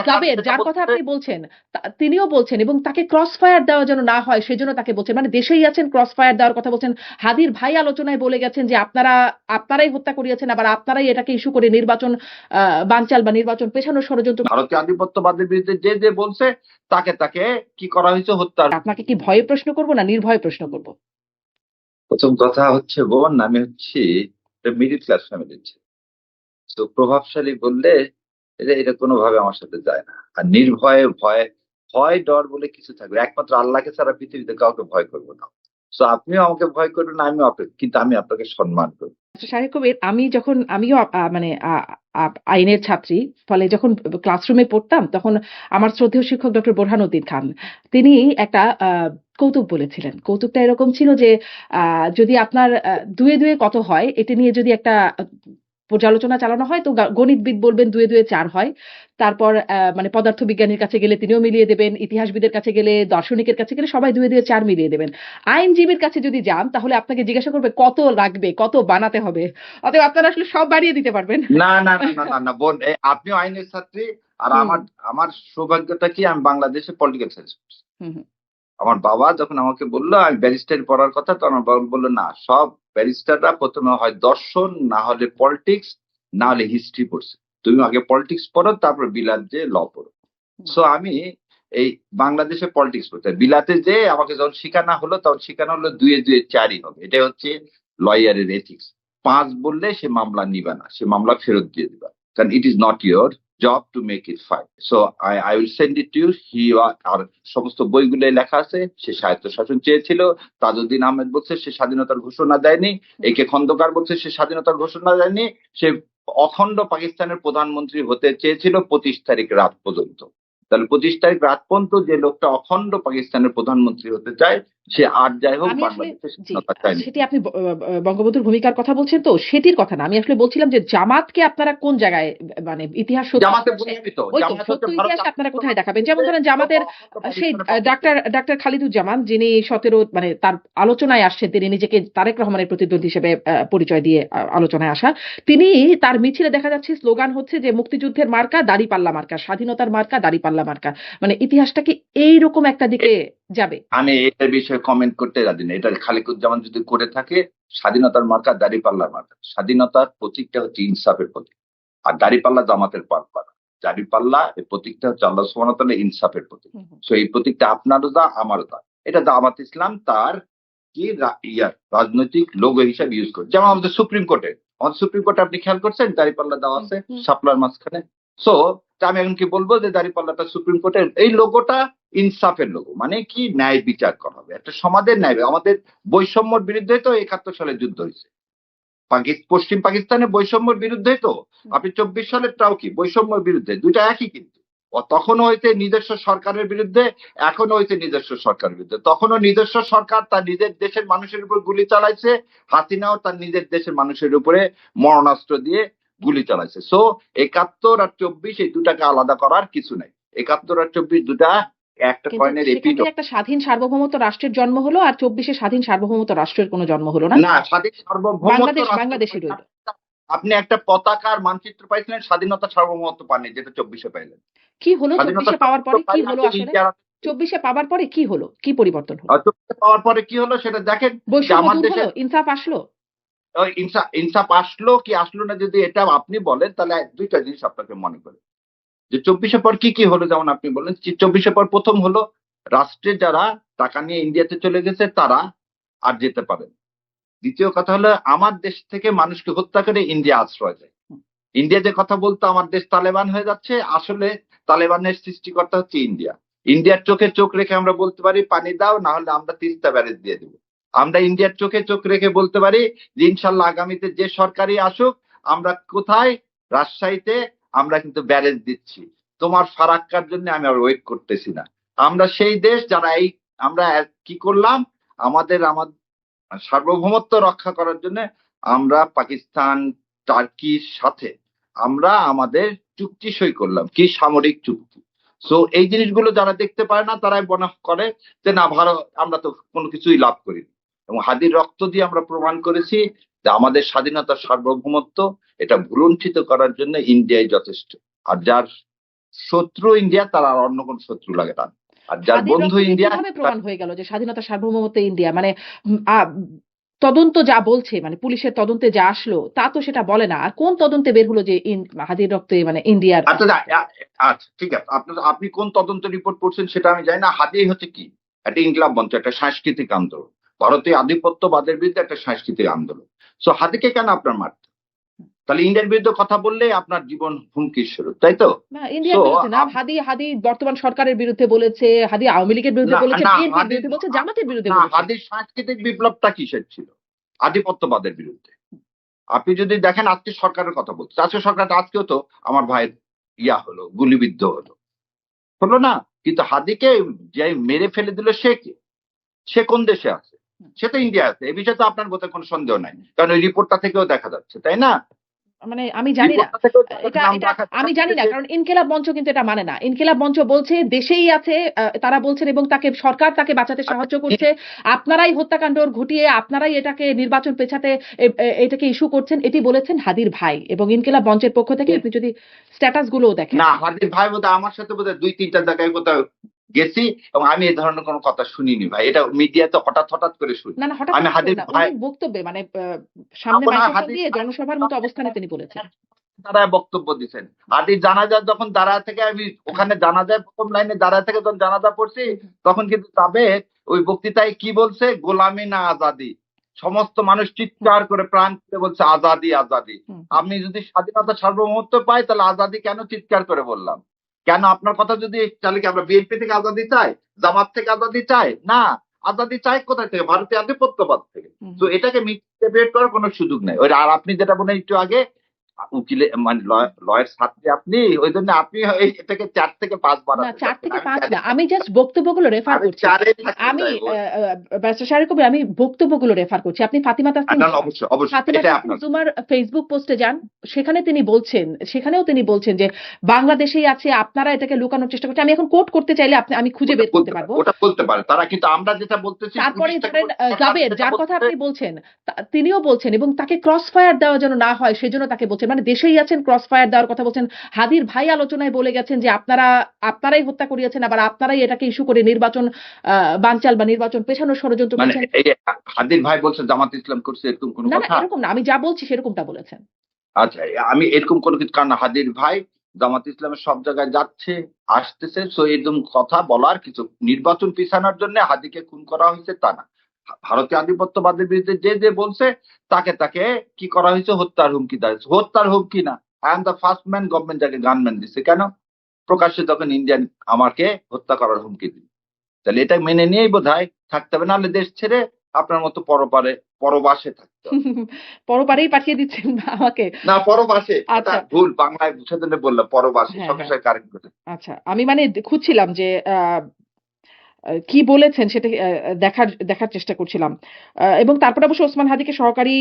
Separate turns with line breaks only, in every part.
জাবের, যার কথা আপনি বলছেন, তিনিও বলছেন এবং তাকে ক্রস ফায়ার দেওয়া যেন না হয় সেজন্য তাকে বলছেন, মানে দেশেই আছেন ক্রস ফায়ার দেওয়ার কথা বলছেন। হাদির ভাই আলোচনায় বলে গেছেন যে আপনারাই হত্যা করিয়েছেন, আবার আপনারাই এটাকে ইস্যু করে নির্বাচন বানচাল বা নির্বাচন পেছানোর ষড়যন্ত্র।
ভারতীয় আধিপত্যবাদের বিরুদ্ধে যে যে বলছে তাকে তাকে কি করা হয়েছে, হত্যা।
আপনাকে কি ভয়ে প্রশ্ন করবো না নির্ভয়ে প্রশ্ন করব?
প্রথম কথা হচ্ছে, বোন, আমি হচ্ছি মিডিল ক্লাস ফ্যামিলির ছেলে। তো প্রভাবশালী বললে এটা কোনোভাবে আমার সাথে যায় না। আর নির্ভয়ে ভয় ভয় ডর বলে কিছু থাকবে, একমাত্র আল্লাহকে ছাড়া পৃথিবীতে কাউকে ভয় করবো না। তো আপনিও আমাকে ভয় করবেন না, আমিও আপনাকে, কিন্তু আমি আপনাকে সম্মান করবো।
শারীর কবির, আমিও মানে আইনের ছাত্রী, ফলে যখন ক্লাসরুমে পড়তাম তখন আমার শ্রদ্ধেয় শিক্ষক ডক্টর বোরহানুদ্দিন খান তিনি একটা কৌতুক বলেছিলেন। কৌতুকটা এরকম ছিল যে যদি আপনার দুয়ে দুয়ে কত হয় এটা নিয়ে যদি একটা পর্যালোচনা চালানো হয় তো গণিতবিদ বলবেন দুয়ে দুয়ে 4 হয়। তারপর মানে পদার্থবিজ্ঞানীর কাছে গেলে তিনিও মিলিয়ে দেবেন, ইতিহাসবিদের কাছে গেলে, দার্শনিকের কাছে গেলে সবাই দুয়ে দুয়ে 4 মিলিয়ে দেবেন। আইনজীবীর কাছে যদি যান তাহলে আপনাকে জিজ্ঞাসা করবে কত লাগবে, কত বানাতে হবে। অতএব আপনারা আসলে সব বাড়িয়ে দিতে পারবেন।
না না না না না না বোন, আপনিও আইনের ছাত্রী, আর আমার আমার সৌভাগ্যটা কি, আমি বাংলাদেশে পলিটিক্যাল সায়েন্স। আমার বাবা যখন আমাকে বললো আমি ব্যারিস্টার পড়ার কথা, তখন আমার বাবা বললো না, সব ব্যারিস্টাররা প্রথমে হয় দর্শন, না হলে পলিটিক্স, না হলে হিস্ট্রি পড়ছে। তুমি আগে পলিটিক্স পড়ো, তারপর বিলাত যে ল পড়ো। সো আমি এই বাংলাদেশে পলিটিক্স পড়তে, বিলাতে যে আমাকে যখন শিখানো হলো তখন শিখানো হলো দুয়ে দুয়ে 4ই হবে। এটা হচ্ছে লয়ারের এথিক্স। 5 বললে সে মামলা নিবে না, সে মামলা ফেরত দিয়ে দিবা, কারণ it is not your job to make it fine. So I will send it to you. আর সমস্ত বইগুলো লেখা আছে। সে স্বায়ত্তশাসন চেয়েছিল, তাজউদ্দিন আহমেদ বলছে সে স্বাধীনতার ঘোষণা দেয়নি, একে খন্দকার বলছে সে স্বাধীনতার ঘোষণা দেয়নি, সে অখণ্ড পাকিস্তানের প্রধানমন্ত্রী হতে চেয়েছিল 25 তারিখ রাত পর্যন্ত। তাহলে 25 তারিখ রাত পর্যন্ত যে লোকটা অখণ্ড পাকিস্তানের প্রধানমন্ত্রী হতে চায়, সে আর যাই হোক বাংলাদেশের স্বাধীনতা চায়নি।
সেটি আপনি বঙ্গবন্ধুর ভূমিকার কথা বলছেন, তো সেটির কথা না, আমি আসলে বলছিলাম যে জামাতকে আপনারা কোন জায়গায়, মানে ইতিহাস ইতিহাসে আপনারা কোথায় দেখাবেন? যেমন ধরেন জামাতের সেই ডাক্তার খালিদুজ্জামান, যিনি 17 মানে তার আলোচনায় আসছেন, তিনি নিজেকে তারেক রহমানের প্রতিদ্বন্দ্বী হিসেবে পরিচয় দিয়ে আলোচনায় আসা, তিনি তার মিছিলে দেখা যাচ্ছে স্লোগান হচ্ছে যে মুক্তিযুদ্ধের মার্কা দাড়িপাল্লা মার্কা, স্বাধীনতার মার্কা দাড়িপাল্লা মার্কা। মানে ইতিহাসটা কি এইরকম একটা দিকে যাবে?
আমি এটার বিষয়ে কমেন্ট করতে রাজি না। এটা খালিকুজ্জামান যদি করে থাকে, স্বাধীনতার মার্কা দাড়িপাল্লার মার্কা। স্বাধীনতার প্রতীকটা হচ্ছে ইনসাফের প্রতীক, আর দাড়িপাল্লা জামাতের পাল্লা। দাড়িপাল্লা এই প্রতীকটা হচ্ছে আল্লাহ সুবহানাহু ওয়া তাআলা ইনসাফের প্রতীক। সো এই প্রতীকটা আপনারও দা, আমারও দা। এটা জামাত ইসলাম তার কি রাজনৈতিক লোগো হিসাবে ইউজ করে। যেমন আমাদের সুপ্রিম কোর্টে আপনি খেয়াল করছেন দাড়িপাল্লা দেওয়া আছে শাপলার মাঝখানে। সো আমি এখন কি বলবো যে দাড়িপাল্লাটা সুপ্রিম কোর্টের এই লোগোটা ইনসাফের লোগো, মানে কি ন্যায় বিচার করা হবে, একটা সমাজের ন্যায়। আমাদের বৈষম্যর বিরুদ্ধে তো 71 সালে যুদ্ধ হয়েছে, পশ্চিম পাকিস্তানের বৈষম্যের বিরুদ্ধে তো। আপনি 24 সালেরটাও কি বৈষম্যের বিরুদ্ধে, দুটা একই কিন্তু। তখনও হইতে নিজস্ব সরকারের বিরুদ্ধে, এখনো হইতে নিজস্ব সরকারের বিরুদ্ধে। তখনও নিজস্ব সরকার তার নিজের দেশের মানুষের উপর গুলি চালাইছে, হাসিনাও তার নিজের দেশের মানুষের উপরে মরণাস্ত্র দিয়ে গুলি চালাইছে। সো 71 আর 24 এই দুটাকে আলাদা করার কিছু নাই। 71 আর 24 দুটা একটা কয়েনের এপিট।
একটা স্বাধীন সার্বভৌমত্ব রাষ্ট্রের জন্ম হলো, আর 24-এ স্বাধীন সার্বভৌমত্ব রাষ্ট্রের কোনো জন্ম হলো না।
না, স্বাধীন সার্বভৌমত্ব
বাংলাদেশে রইল।
আপনি একটা পতাকার মানচিত্র পাইছিলেন, স্বাধীনতা সার্বভৌমত্ব পাননি, যেটা 24-এ পাইলেন।
কি হলো 24-এ পাওয়ার পরে? কি হলো আসলে 24-এ পাওয়ার পরে? কি হলো, কি পরিবর্তন হলো?
24-এ পাওয়ার পরে কি হলো সেটা দেখেন।
আমার দেশে ইনসাফ আসলো,
ইনসাফ আসলো কি আসলো না, যদি এটা আপনি বলেন তাহলে দুইটা জিনিস আপনাকে মনে করে যে 24-এ পর কি কি হলো। যেমন আপনি বললেন 24-এ পর প্রথম হলো, রাষ্ট্রে যারা টাকা নিয়ে ইন্ডিয়াতে চলে গেছে তারা আর যেতে পারেন। দ্বিতীয় কথা হলো, আমার দেশ থেকে মানুষকে হত্যা করে ইন্ডিয়া আশ্রয় দেয়। ইন্ডিয়া যে কথা বলতো আমার দেশ তালেবান হয়ে যাচ্ছে, আসলে তালেবানের সৃষ্টিকর্তা হচ্ছে ইন্ডিয়া। ইন্ডিয়ার চোখে চোখ রেখে আমরা বলতে পারি পানি দাও, না হলে আমরা তিস্তা ব্যারেজ দিয়ে দেবো। আমরা ইন্ডিয়ার চোখে চোখ রেখে বলতে পারি যে ইনশাল্লাহ আগামীতে যে সরকারই আসুক, আমরা কোথায়, রাজশাহীতে আমরা কিন্তু ব্যারেজ দিচ্ছি, তোমার ফারাক্কার জন্য আমি আর ওয়েট করতেছি না। আমরা সেই দেশ যারা আমরা কি করলাম, আমাদের সার্বভৌমত্ব রক্ষা করার জন্য আমরা পাকিস্তান, টার্কির সাথে আমরা আমাদের চুক্তি সই করলাম, কি সামরিক চুক্তি। সো এই জিনিসগুলো যারা দেখতে পারে না তারাই মনে করে যে না, ভারত, আমরা তো কোনো কিছুই লাভ করিনি। এবং হাদির রক্ত দিয়ে আমরা প্রমাণ করেছি যে আমাদের স্বাধীনতার সার্বভৌমত্ব এটা ভুলুণ্ঠিত করার জন্য ইন্ডিয়াই যথেষ্ট। আর যার শত্রু ইন্ডিয়া, তার আর অন্য কোন শত্রু লাগে না। আর যার
হাদির
বন্ধু
রক্তে
ইন্ডিয়া,
কিভাবে প্রমাণ হয়ে গেল যে স্বাধীনতা সার্বভৌমত্ব ইন্ডিয়া মানে তদন্ত যা বলছে মানে পুলিশের তদন্তে যা আসলো তা তো সেটা বলে না। আর কোন তদন্তে বের হলো যে হাদির রক্তে মানে ইন্ডিয়ার
আচ্ছা আচ্ছা ঠিক আছে, আপনি কোন তদন্ত রিপোর্ট করছেন সেটা আমি জানি না। হাদি হচ্ছে কি, একটা ইনকলাব মঞ্চ, একটা সাংস্কৃতিক আন্দোলন, ভারতীয় আধিপত্যবাদের বিরুদ্ধে একটা সাংস্কৃতিক আন্দোলন। সো হাদিকে কেন আপনার মারতে? তাহলে ইন্ডিয়ার বিরুদ্ধে কথা বললে আপনার জীবন হুমকির শুরু, তাই তো?
না
সো
ইন্ডিয়ার বিরুদ্ধে না, হাদি হাদি বর্তমান সরকারের বিরুদ্ধে বলেছে, হাদি আওয়ামী লীগের বিরুদ্ধে
না
বলেছে,
না
বিএনপির
হাদির
বিরুদ্ধে বলছে, জামাতের বিরুদ্ধে
না,
বলেছে।
হাদির সাংস্কৃতিক বিপ্লবটা কিসের ছিল? আধিপত্যবাদের বিরুদ্ধে। আপনি যদি দেখেন আজকে সরকারের কথা বলছে, আজকে সরকার, আজকেও তো আমার ভাইয়ের হলো, গুলিবিদ্ধ হলো না? কিন্তু হাদিকে যে মেরে ফেলে দিল সে কে? সে কোন দেশে আছে? সে তো ইন্ডিয়া আছে। এই বিষয়ে তো আপনার বোধহয় কোনো সন্দেহ নাই, কারণ ওই রিপোর্টটা থেকেও দেখা যাচ্ছে, তাই না?
মানে আমি জানি না,
রিপোর্টটা থেকেও
এটা
নাম
এটা
রাখা
আমি জানি না, কারণ ইনকিলাব মঞ্চ কিন্তু এটা মানে না। ইনকিলাব মঞ্চ বলছে দেশেই আছে, তারা বলছেন এবং তাকে সরকার তাকে বাঁচাতে সাহায্য করছে। আপনারাই হত্যাকাণ্ড ঘটিয়ে আপনারাই এটাকে নির্বাচন পেছাতে এটাকে ইস্যু করছেন, এটি বলেছেন হাদির ভাই। এবং ইনকিলাব মঞ্চের পক্ষ থেকে আপনি যদি স্ট্যাটাস গুলোও দেখেন,
না, হাদির ভাই বোধহয় আমার সাথে বোধহয় 2-3টা জায়গায় কোথাও গেছি, এবং আমি এই ধরনের কোনো কথা শুনিনি ভাই। এটা মিডিয়াতে হঠাৎ হঠাৎ করে শুনি।
না না হঠাৎ
আমি
হঠাৎ করে
হাদির
না,
ভাই,
উনি বক্তব্যে মানে সামনে
আপনার
মাইক্রোফোন
হাদির
দিয়ে জনসভার মতো অবস্থানে তিনি বলেছেন।
দাঁড়ায় বক্তব্য দিচ্ছেন। হাদির জানাজা যখন দাঁড়ায় থেকে আমি ওখানে জানাজায় প্রথম লাইনে দাঁড়ায় থেকে যখন জানাজা পড়ছি, তখন কিন্তু সাবেক ওই বক্তৃতায় কি বলছে, গোলামি না আজাদি। সমস্ত মানুষ চিৎকার করে প্রাণ খুলে বলছে আজাদি আজাদি। আমি যদি স্বাধীনতা সার্বভৌমত্ব পাই তাহলে আজাদি কেন চিৎকার করে বললাম? কেন আপনার কথা যদি, তাহলে কি আমরা বিএনপি থেকে আজাদি চাই, জামাত থেকে আজাদি চাই? না, আজাদি চাই কোথায় থেকে? ভারতীয় আধিপত্যবাদ থেকে। তো এটাকে মিসডিবেট করার কোনো সুযোগ নেই। ওই আর আপনি যেটা বলেন একটু আগে, উকিলে মানে লয়ের ছাত্রী আপনি, ওই জন্য আপনি এটাকে 4 থেকে 5
না
বাড়াতে
4
চাচ্ছেন।
থেকে
আমি
5
4
না, আমি জাস্ট বক্তব্যগুলো রেফার
আমি
করছি।
4 এ থাকতে
আমি
চাইবো।
ব্যারিস্টার শাহরিয়ার কবির, আমি বক্তব্যগুলো রেফার করছি। আপনি ফাতিমা তাসনিম
না, অবশ্যই অবশ্যই
ফাতিমা
এটা
তাসনিম
আপনার।
জুমার ফেসবুক পোস্টে যান, সেখানে তিনি বলছেন, সেখানেও তিনি বলছেন যে বাংলাদেশেই আছে, আপনারা এটাকে লুকানোর চেষ্টা করছেন। আমি এখন কোট করতে চাইলে আমি খুঁজে বের করতে পারবো।
ওটা বলতে পারে তারা, কিন্তু আমরা যেটা বলতেছি,
তারপরে
পুলিশ থেকে
ধরেন জাবের, যার কথা আপনি বলছেন, তিনিও বলছেন এবং তাকে ক্রস ফায়ার দেওয়া যেন না হয় সেজন্য তাকে বলছেন, মানে দেশেই আছেন, ক্রস ফায়ার দেওয়ার কথা বলছেন। হাদির ভাই আলোচনায় বলে গেছেন যে আপনারাই হত্যা করিয়েছেন, আবার আপনারাই এটাকে ইস্যু করে নির্বাচন বানচাল বা নির্বাচন পেছানোর ষড়যন্ত্র
মানে
করছেন।
এই হাদির ভাই বলছে জামাত ইসলাম করছে, এরকম কোনো
না না
কথা?
এরকম না, আমি যা বলছি সেরকমটা বলেছেন।
আচ্ছা, আমি এরকম কোনো কিছু, কারণ হাদির ভাই জামাত ইসলামের সব জায়গায় যাচ্ছে আসতেছে, সো এরকম কথা বলার কিছু, নির্বাচন পিছানোর জন্য হাদিকে খুন করা হয়েছে তা না। ভারতীয় আধিপত্যবাদের বিরুদ্ধে যে বলছে তাকে তাকে কি করা হয়েছে, হত্যার হুমকি দেওয়া হয়েছে। হত্যার হুমকি না, I am the first man, government যাকে গানম্যান দিচ্ছে কেন? প্রকাশ্যে তখন ইন্ডিয়ান আমাকে হত্যা করার হুমকি দিল। তাহলে এটা মেনে নিয়েই বোধহয় থাকতে হবে, নাহলে দেশ ছেড়ে আপনার মতো পরবাসে থাকতে হবে।
পরপারেই পাঠিয়ে দিচ্ছেন আমাকে।
না, পরবাসে,
আচ্ছা
ভুল বাংলায় সেজন্য বললাম পরবাসে,
হ্যাঁ
সঙ্গে
হ্যাঁ
সঙ্গে কারেক্ট করে।
আচ্ছা, আমি মানে খুঁজছিলাম যে কি বলেছেন সেটা দেখার চেষ্টা করছিলাম। এবং তারপরে অবশ্য ওসমান হাদিকে সহকারী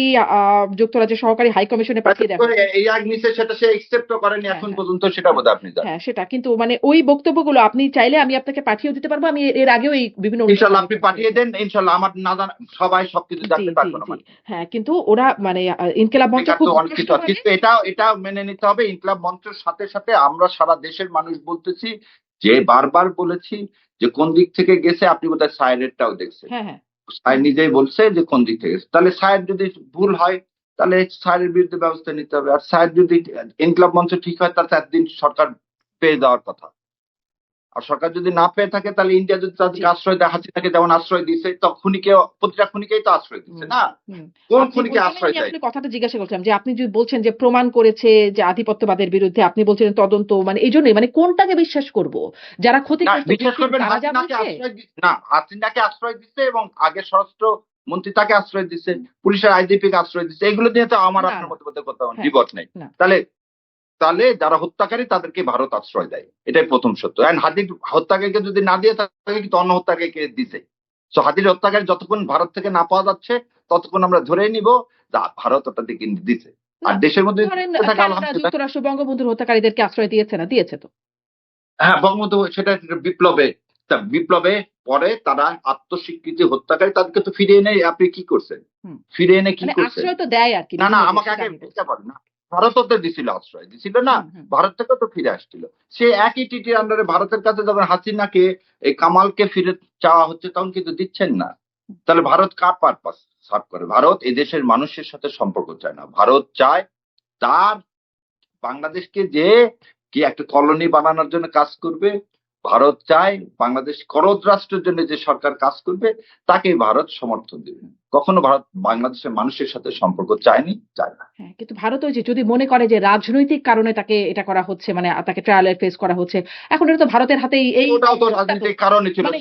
যুক্তরাজ্যের সহকারী হাই কমিশনে পাঠিয়ে দেওয়া হয়।
এই আগ নিচে সেটা সে একসেপ্ট করেনি
হ্যাঁ
এখন
হ্যাঁ
পর্যন্ত, সেটা বোধহয় আপনি জানেন।
হ্যাঁ সেটা কিন্তু মানে ওই বক্তব্যগুলো আপনি চাইলে আমি আপনাকে পাঠিয়েও দিতে পারবো। আমি এর আগেও এই বিভিন্ন
ইনশাল্লাহ আপনি
অনুষ্ঠানে
পাঠিয়ে দেন, ইনশাল্লাহ আমার না জানা সবাই সবকিছু
জি
জানতে তার
জি
কোনো
জি
মানে নেই।
হ্যাঁ, কিন্তু ওরা মানে ইনকিলাব মঞ্চ
বেকার
খুব
তো অনেক কিছু আছে,
স্পষ্টভাবে
কিন্তু এটাও মেনে নিতে হবে, ইনকলাব মঞ্চের সাথে সাথে আমরা সারা দেশের মানুষ বলতেছি, যে বারবার বলেছি যে কোন দিক থেকে গেছে। আপনি বোধহয় সাইরেরটাও দেখছেন,
হ্যাঁ হ্যাঁ
সায়ের নিজেই বলছে যে কোন দিক থেকে গেছে। তাহলে সায়ের যদি ভুল হয় তাহলে সায়ের বিরুদ্ধে ব্যবস্থা নিতে হবে। আর সায়ের যদি ইনকলাব মঞ্চ ঠিক হয় তাহলে একদিন সরকার পেয়ে যাওয়ার কথা। আর সরকার যদি না পেয়ে থাকে তাহলে ইন্ডিয়া যদি
জি
তাদেরকে আশ্রয় দেয়, হাসিনাকে যেমন আশ্রয় দিয়েছে, তো খুনিকে, প্রতিটা খুনিকেই তো আশ্রয় দিচ্ছে
হুম
না?
হুম
কোন
আপনি
খুনিকে
ওই জন্যই
আশ্রয়
আমি
দেয়?
আসলে কথাটা জিজ্ঞাসা করছিলাম যে আপনি যদি বলছেন যে প্রমাণ করেছে যে আধিপত্যবাদের বিরুদ্ধে, আপনি বলছিলেন তদন্ত, মানে এই জন্যই মানে কোনটাকে বিশ্বাস করব? যারা
না,
ক্ষতিগ্রস্ত
বিশ্বাস
victim
করবেন,
তারা যা
হাসিনাকে
বলছে?
আশ্রয় না, হাসিনাকে আশ্রয় দিচ্ছে এবং আগের স্বরাষ্ট্র মন্ত্রী তাকে আশ্রয় দিচ্ছে, পুলিশের আইজিপি কে আশ্রয় দিচ্ছে, এগুলো নিয়ে তো আমার
না
আপনার
না
মধ্যে কোথাও
হ্যাঁ
দ্বিমত নেই।
না
তাহলে তাহলে যারা হত্যাকারী তাদেরকে ভারত আশ্রয় দেয়, এটাই প্রথম সত্য। এন্ড হাদির হত্যাকারীকে যদি না দিয়ে থাকে, কিন্তু অন্য হত্যাকারীকে দিছে। সো হাদির হত্যাকারী যতক্ষণ ভারত থেকে না পাওয়া যাচ্ছে ততক্ষণ আমরা ধরেই নিব যে ভারত ওটাতে কিন্তু দিছে।
না
আর দেশের মধ্যে
ধরেন
থাকে
কানাডা
আলহামদুলিল্লাহ।
যুক্তরাষ্ট্র বঙ্গবন্ধুর হত্যাকারীদেরকে আশ্রয় দিয়েছে না? দিয়েছে তো।
হ্যাঁ, বঙ্গবন্ধু সেটা একটা বিপ্লবে, বিপ্লবে পরে তারা আত্মস্বীকৃতি হত্যাকারী, তাদেরকে তো ফিরিয়ে এনে আপনি কি করছেন?
হুম
ফিরিয়ে এনে কি
মানে
করছেন?
আশ্রয় তো দেয় আর কি
না
বিভিন্ন দেশ,
আমাকে
সেটা
আগে
আমি বলছি।
এটা বলেন না। ভারতও তো দিছিল আশ্রয়, দিছিল না?
হুম, হুম।
ভারত থেকে তো ফিরে আসছিল। সে একই টিটির আন্ডারে ভারতের কাছে যখন হাসিনাকে, এই কামালকে ফিরে চাওয়া হচ্ছে, তখন কিন্তু দিচ্ছেন না। তাহলে ভারত কার পারপাস সার্ভ করে? ভারত এদেশের মানুষের সাথে সম্পর্ক চায় না। ভারত চায় তার বাংলাদেশকে যে কি একটা কলোনি বানানোর জন্য কাজ করবে, ভারত চায় বাংলাদেশ করদ রাষ্ট্রের জন্য যে সরকার কাজ করবে তাকেই ভারত সমর্থন দেবে। কখনো ভারত বাংলাদেশের মানুষের সাথে সম্পর্ক চায়নি, চায় না।
হ্যাঁ, কিন্তু ভারত ওই যে যদি মনে করে যে রাজনৈতিক কারণে তাকে এটা করা হচ্ছে, মানে তাকে ট্রায়াল এর ফেস করা হচ্ছে। এখন এটা তো ভারতের হাতেই এই
ওটাও তো
সুযোগটা তো
রাজনৈতিক কারণে ছিল।
মানে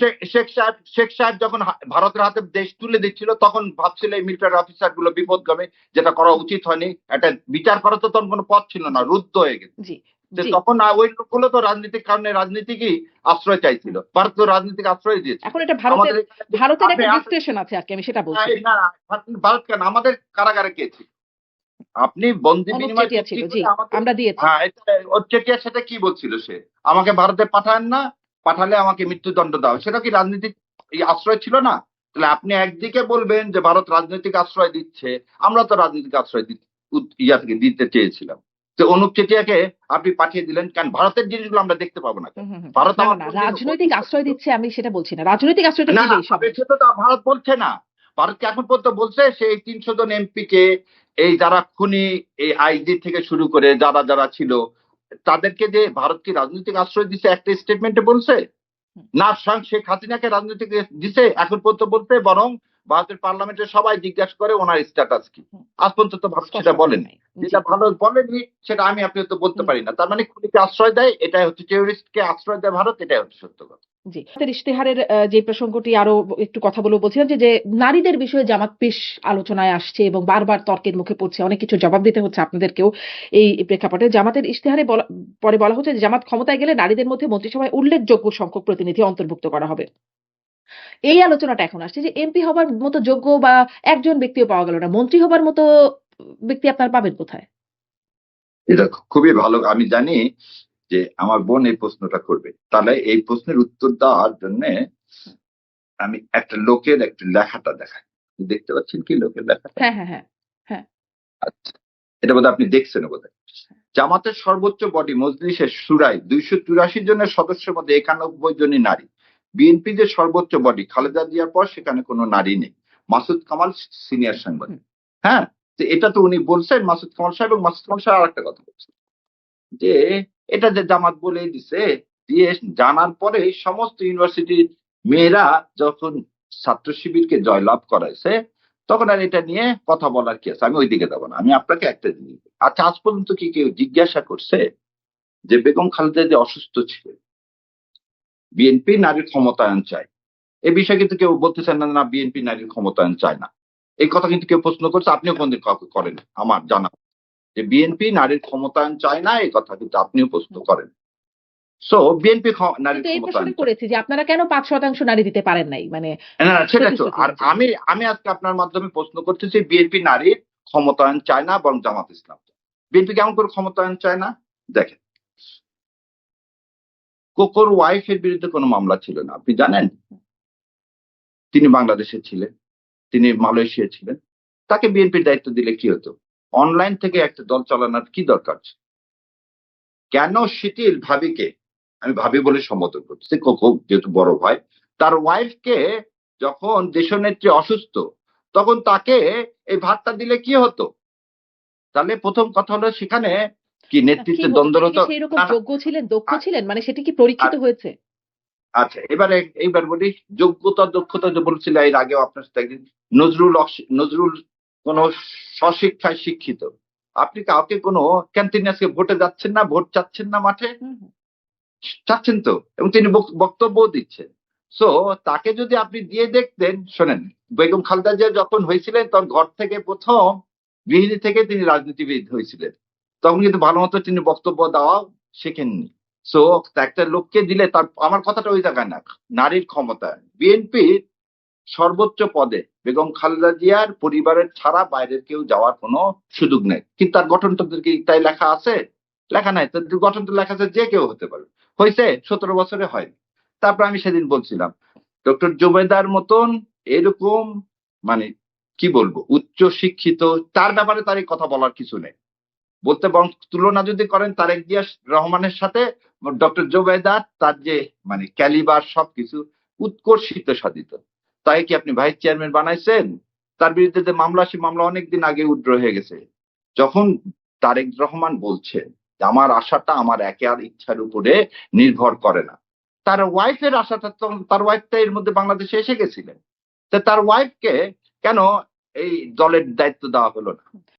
শেখ সাহেব যখন ভারতের হাতে দেশ তুলে দিচ্ছিল, তখন ভাবছিল এই মিলিটারি অফিসার গুলো বিপদগামী, যেটা করা উচিত হয়নি। একটা বিচার করার তো তখন কোনো পথ ছিল না,
জি,
রুদ্ধ হয়ে গেছে।
জি,
যে
জি।
তখন ওই লোকগুলো তো রাজনৈতিক কারণে রাজনীতিকই আশ্রয় চাইছিল।
হুম।
ভারত তো রাজনৈতিক আশ্রয় দিয়েছিল।
এখন এটা
আমাদের এখানে
ভারতের
আপনি
একটা ডিসক্রিপশন আছে আরকি, আমি সেটা বলছি।
না, ভারত কেন, আমাদের কারাগারে কে ছিল? আপনি বন্দি
অনুপ
বিনিময়
চেটিয়া
চুক্তি
ছিল, জি।
করে আমাদের,
আমরা দিয়েছি।
হ্যাঁ, ওর চেটিয়ার সাথে কি বলছিল সে? আমাকে ভারতে পাঠান না, পাঠালে আমাকে মৃত্যুদণ্ড দাও। সেটা কি রাজনৈতিক আশ্রয় ছিল না? তাহলে আপনি একদিকে বলবেন যে ভারত রাজনৈতিক আশ্রয় দিচ্ছে, আমরা তো রাজনৈতিক আশ্রয় ইয়া থেকে দিতে চেয়েছিলাম। তো অনুপ চেটিয়াকে আপনি পাঠিয়ে দিলেন কেন? ভারতের জিনিসগুলো আমরা দেখতে পাবো না কেন?
হুম, হুম, হুম।
ভারত
না, না,
আমার
না।
কোনদিন
রাজনৈতিক আশ্রয় দিচ্ছে আমি সেটা বলছি না। রাজনৈতিক আশ্রয় তো
না,
দিবেই সবাই।
সেটা তো ভারত বলছে না। ভারতকে এখন পর্যন্ত বলছে সেই ৩০০ জন এমপি কে, এই যারা খুনি, এই আইজি থেকে শুরু করে যারা ছিল, তাদেরকে যে ভারত কি রাজনৈতিক আশ্রয় দিছে একটা স্টেটমেন্টে বলছে?
হুম,
না, স্বয়ং শেখ হাসিনাকে রাজনৈতিক দিছে এখন পর্যন্ত বলতে, বরং ভারতের পার্লামেন্টের সবাই জিজ্ঞাসা করে ওনার স্ট্যাটাস কি।
হুম।
আজ পর্যন্ত তো ভারত
স্পষ্ট
সেটা
করেন
বলেনি।
নাই। জি।
যেটা ভালো বলেনি সেটা আমি আপনি তো বলতে
হুম,
পারি না। তার মানে খুনিকে আশ্রয় দেয়, এটাই হচ্ছে টেররিস্টকে আশ্রয় দেয় ভারত, এটাই হচ্ছে সত্য কথা।
জি। জামাতের ইশতেহারের যে প্রসঙ্গটি আরো একটু কথা বলব বলছিলাম যে নারীদের বিষয়ে জামাত বেশ আলোচনায় আসছে এবং বারবার তর্কের মুখে পড়ছে। অনেক কিছু জবাব দিতে হচ্ছে আপনাদেরকেও এই প্রেক্ষাপটে। জামাতের ইশতেহারে পরে বলা হচ্ছে যে জামাত ক্ষমতায় গেলে নারীদের মধ্যে মন্ত্রিসভায় উল্লেখযোগ্য সংখ্যক প্রতিনিধি অন্তর্ভুক্ত করা হবে। এই আলোচনাটা এখন আসছে যে এমপি হবার মতো যোগ্য বা একজন ব্যক্তিও পাওয়া গেল না। মন্ত্রী হবার মতো ব্যক্তি আপনারা পাবেন কোথায়?
এটা খুবই ভালো। আমি জানি যে আমার বোন এই প্রশ্নটা করবে। তাহলে এই প্রশ্নের উত্তর দেওয়ার জন্য
হুম।
আমি একটা লোকের একটা লেখাটা দেখাই। দেখতে পাচ্ছেন কি লোকের লেখাটা?
হ্যাঁ, হ্যাঁ, হ্যাঁ। হ্যাঁ।
আচ্ছা। এটা বোধহয় আপনি দেখছেন বোধহয়। জামাতের সর্বোচ্চ বডি মজলিসের শুরায় ২৮৪ জনের সদস্যের মধ্যে ৯১ জনই নারী। বিএনপি যে সর্বোচ্চ বডি, খালেদা জিয়ার পর সেখানে কোনো নারী নেই। মাসুদ কামাল সিনিয়র
হুম।
সাংবাদিক। হ্যাঁ? তো এটা তো উনি বলছেন মাসুদ কামাল সাহেব, এবং মাসুদ কামাল সাহেব আরেকটা কথা বলছেন যে এটা যে জামাত বলেই দিছে, দিয়ে জানার পরে সমস্ত ইউনিভার্সিটির মেয়েরা যখন ছাত্র শিবিরকে জয়লাভ করাইছে, তখন আর এটা নিয়ে কথা বলার কি আছে? আমি ওইদিকে যাব না। আমি আপনাকে একটা জিনিস বলি। আচ্ছা, আজ পর্যন্ত কি কেউ জিজ্ঞাসা করছে যে বেগম খালেদা যে অসুস্থ ছিলেন, বিএনপি নারীর ক্ষমতায়ন চায়, এ বিষয়ে কিন্তু কেউ বলতেছেন না, না বিএনপি নারীর ক্ষমতায়ন চায় না। এই কথা কিন্তু কেউ প্রশ্ন করছে, আপনিও কোনদিন কাউকে করেন আমার জানা, যে বিএনপি নারীর ক্ষমতায়ন চায় না, এই কথা কিন্তু আপনিও প্রশ্ন
হুম।
করেন। সো বিএনপি নারীর
কিন্তু এই
ক্ষমতায়ন
প্রশ্নটা
চায়।
করেছি যে আপনারা কেন ৫% নারী দিতে পারেন নাই? মানে
না, না, সেটা তো।
প্রতিশ্রুতি
আর
অনুযায়ী।
আমি আজকে আপনার মাধ্যমে প্রশ্ন করতেছি, বিএনপি নারীর ক্ষমতায়ন চায় না, বরং জামাত ইসলাম চায়। বিএনপি কেমন করে ক্ষমতায়ন চায় না? দেখেন, কোকোর ওয়াইফের বিরুদ্ধে কোনো মামলা ছিল না, আপনি জানেন? তিনি বাংলাদেশে ছিলেন, তিনি মালয়েশিয়া ছিলেন। তাকে বিএনপির দায়িত্ব দিলে কি হতো? অনলাইন থেকে একটা দল চালানোর কি দরকার ছিল? কেন শিথিল ভাবিকে, আমি ভাবি বলে সম্বোধন করতেছি, কোকো যেহেতু বড় ভাই, তার ওয়াইফকে যখন দেশনেত্রী অসুস্থ, তখন তাকে এই ভাতটা দিলে কি হতো? তাহলে প্রথম কথা হলো সেখানে কি
না কি
নেতৃত্বের
হতো? তিনি কি
দ্বন্দ্বরত?
সেইরকম
না, না।
যোগ্য ছিলেন, দক্ষ
আ-
ছিলেন? মানে সেটি কি পরীক্ষিত
আ-
হয়েছে?
আচ্ছা, এইবার বলি যোগ্যতা দক্ষতা যে বলছিল এর আগেও আপনার সাথে একদিন, নজরুল কোন স্বশিক্ষায় শিক্ষিত। আপনি কাউকে কোনো, কেন তিনি আজকে ভোটে যাচ্ছেন না, ভোট চাচ্ছেন না মাঠে?
হুম, হুম।
চাচ্ছেন তো, এবং তিনি বক্তব্য দিচ্ছেন। সো তাকে যদি আপনি দিয়ে দেখতেন, শোনেন, বেগম খালেদা জিয়া যখন হয়েছিলেন তখন ঘর থেকে প্রথম গৃহিণী থেকে তিনি রাজনীতিবিদ হয়েছিলেন। তখন কিন্তু ভালো মতো তিনি বক্তব্য দেওয়াও শেখেননি। সো একটা লোককে দিলে তার, আমার কথাটা ওই জায়গায় না, নারীর ক্ষমতা। বিএনপির সর্বোচ্চ পদে বেগম খালেদা জিয়ার পরিবারের ছাড়া বাইরের কেউ যাওয়ার কোনো সুযোগ নেই। কিন্তু তার গঠনতন্ত্রে কি তাই লেখা আছে? লেখা নাই। তো গঠনতন্ত্রে লেখা আছে যে কেউ হতে পারে। হয়েছে ১৭ বছরে হয়নি। তারপর আমি সেদিন বলছিলাম ডক্টর জুবেদার মতন এরকম, মানে কি বলবো, উচ্চ শিক্ষিত, তার ব্যাপারে তার এই কথা বলার কিছু নেই। বলতে বরং তুলনা যদি করেন তারেক জিয়া রহমানের সাথে ডক্টর জোবেদা, তার যে মানে ক্যালিবার সবকিছু উৎকর্ষিত সাধিত। তাই কি আপনি ভাইস চেয়ারম্যান বানাইছেন? তার বিরুদ্ধে যে মামলা, সে মামলা অনেকদিন আগে উইথড্র হয়ে গেছে। যখন তারেক রহমান বলছেন যে আমার আশাটা আমার একার ইচ্ছার উপরে নির্ভর করে না, তার ওয়াইফের আশাটা তো, তার ওয়াইফটা এর মধ্যে বাংলাদেশে এসে গেছিলেন, তো তার ওয়াইফকে কেন এই দলের দায়িত্ব দেওয়া হলো না?